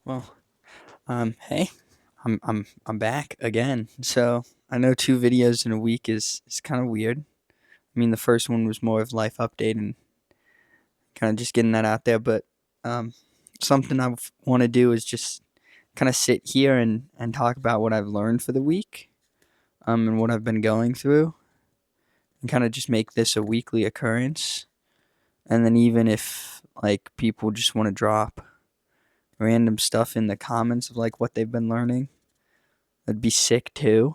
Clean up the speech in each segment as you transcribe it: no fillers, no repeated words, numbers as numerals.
Well, hey, I'm back again. So I know 2 videos in a week is kind of weird. I mean, the first one was more of life update and kind of just getting that out there. But um, something I want to do is just kind of sit here and talk about what I've learned for the week, and what I've been going through, and kind of just make this a weekly occurrence. And then even if like people just want to drop random stuff in the comments of like what they've been learning, that'd be sick too.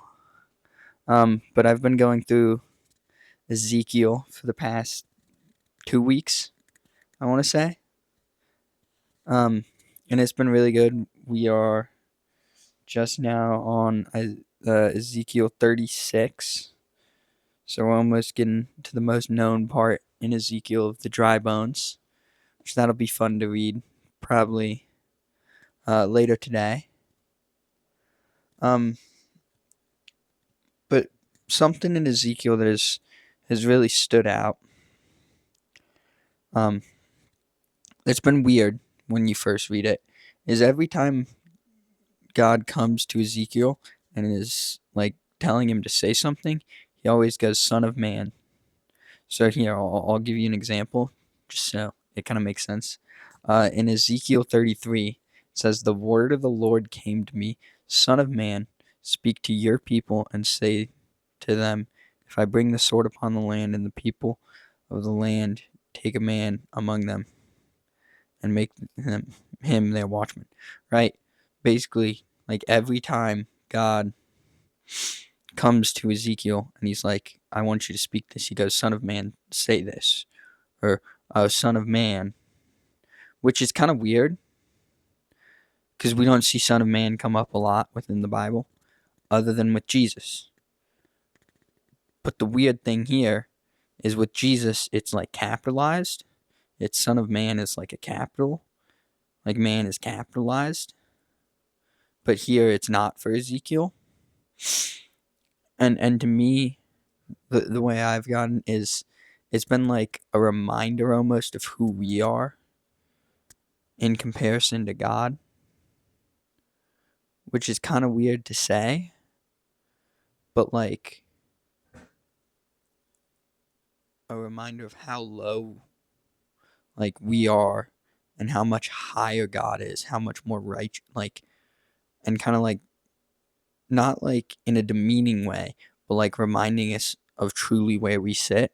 But I've been going through Ezekiel for the past 2 weeks, I want to say. Um, and it's been really good. We are just now on Ezekiel 36. So we're almost getting to the most known part in Ezekiel of the dry bones, which that'll be fun to read probably later today. Um, but something in Ezekiel that has really stood out. Um, it's been weird when you first read it. Is every time God comes to Ezekiel and is like telling him to say something, he always goes, "Son of man." So here, I'll give you an example, just so it kind of makes sense. In Ezekiel 33, it says, "The word of the Lord came to me, Son of man, speak to your people and say to them, if I bring the sword upon the land and the people of the land take a man among them and make him their watchman." Right? Basically, like every time God comes to Ezekiel and he's like, "I want you to speak this," he goes, "Son of man, say this," or "Son of man," which is kind of weird because we don't see Son of Man come up a lot within the Bible, other than with Jesus. But the weird thing here is with Jesus, it's like capitalized. It's Son of Man is like a capital, like man is capitalized. But here it's not for Ezekiel. And to me, the way I've gotten is it's been like a reminder almost of who we are in comparison to God, which is kind of weird to say, but like a reminder of how low like we are and how much higher God is, how much more right, like, and kind of like not like in a demeaning way, but like reminding us of truly where we sit.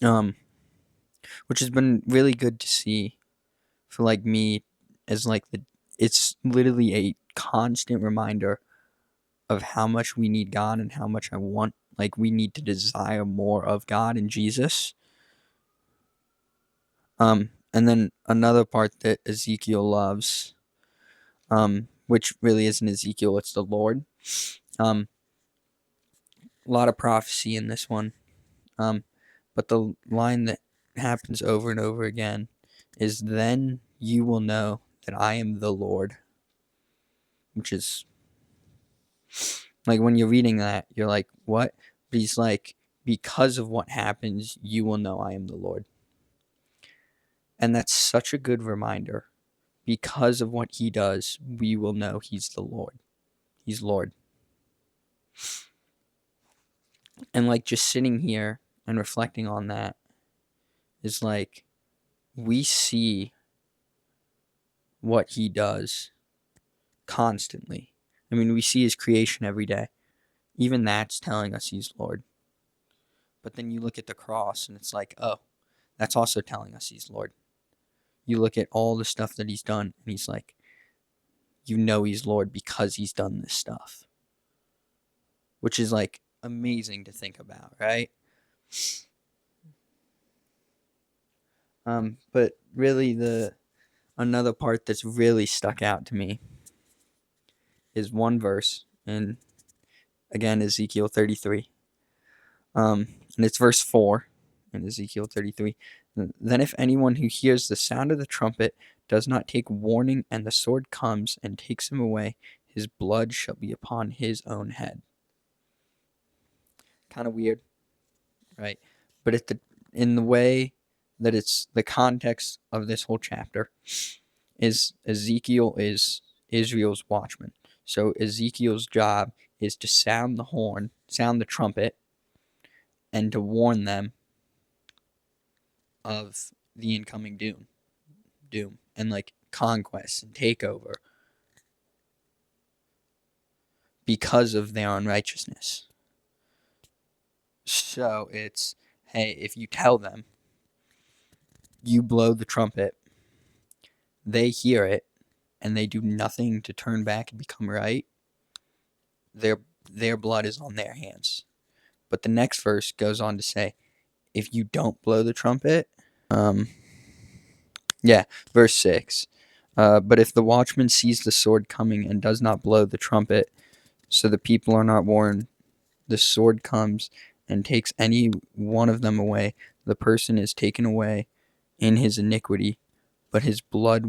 Um, which has been really good to see for like me as like it's literally a constant reminder of how much we need God and how much I want, like we need to desire more of God and Jesus. And then another part that Ezekiel loves, which really isn't Ezekiel, it's the Lord. A lot of prophecy in this one. But the line that happens over and over again is, "Then you will know that I am the Lord," which is like when you're reading that, you're like, what? But he's like, because of what happens, you will know I am the Lord. And that's such a good reminder. Because of what he does, we will know he's the Lord. He's Lord. And like just sitting here and reflecting on that is like, we see what he does constantly. I mean, we see his creation every day. Even that's telling us he's Lord. But then you look at the cross and it's like, oh, that's also telling us he's Lord. You look at all the stuff that he's done and he's like, you know he's Lord because he's done this stuff. Which is like amazing to think about, right? But really the another part that's really stuck out to me is one verse in, again, Ezekiel 33. And it's verse 4 in Ezekiel 33. "Then if anyone who hears the sound of the trumpet does not take warning, and the sword comes and takes him away, his blood shall be upon his own head." Kind of weird, right? But in the way that it's the context of this whole chapter, is Ezekiel is Israel's watchman. So Ezekiel's job is to sound the horn, sound the trumpet, and to warn them of the incoming doom, and like conquest and takeover because of their unrighteousness. So it's, hey, if you tell them, you blow the trumpet, they hear it, and they do nothing to turn back and become right, their blood is on their hands. But the next verse goes on to say, if you don't blow the trumpet, verse 6. But if the watchman sees the sword coming and does not blow the trumpet, so the people are not warned, the sword comes and takes any one of them away. The person is taken away in his iniquity, but his blood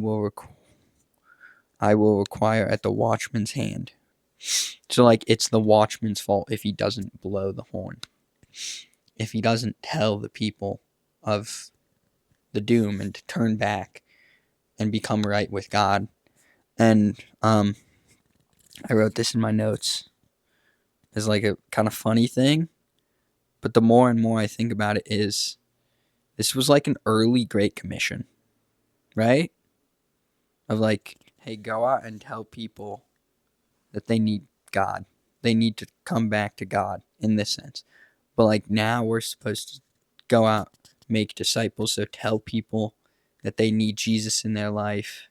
I will require at the watchman's hand. So, like, it's the watchman's fault if he doesn't blow the horn, if he doesn't tell the people of the doom and to turn back and become right with God. And I wrote this in my notes as like a kind of funny thing, but the more and more I think about it, is this was like an early Great Commission, right? Of like, hey, go out and tell people that they need God. They need to come back to God in this sense. But like now we're supposed to go out, make disciples, so tell people that they need Jesus in their life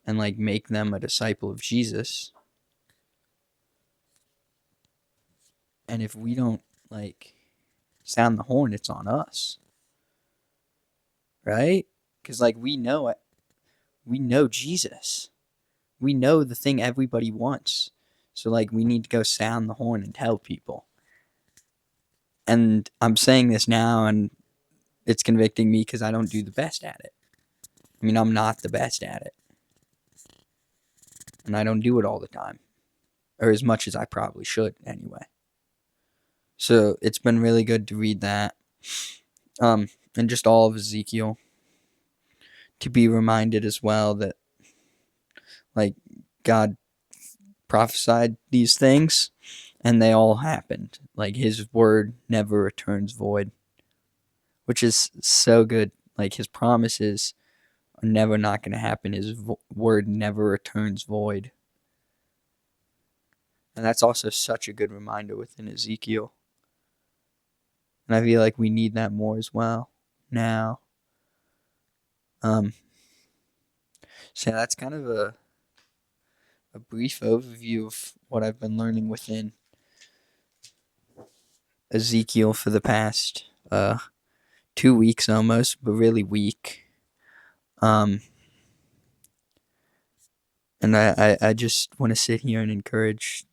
and like make them a disciple of Jesus. And if we don't like sound the horn, it's on us. Right? Because like we know it. We know Jesus. We know the thing everybody wants. So like we need to go sound the horn and tell people. And I'm saying this now and it's convicting me because I don't do the best at it. I mean, I'm not the best at it. And I don't do it all the time. Or as much as I probably should anyway. So it's been really good to read that. And just all of Ezekiel. To be reminded as well that like God prophesied these things and they all happened. Like his word never returns void, which is so good. Like his promises are never not going to happen. His word never returns void. And that's also such a good reminder within Ezekiel. And I feel like we need that more as well now. So that's kind of a brief overview of what I've been learning within Ezekiel for the past 2 weeks almost, but really week. And I just want to sit here and encourage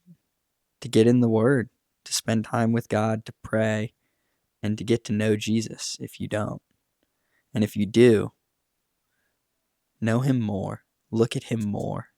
to get in the Word, to spend time with God, to pray, and to get to know Jesus if you don't. And if you do, know Him more, look at Him more,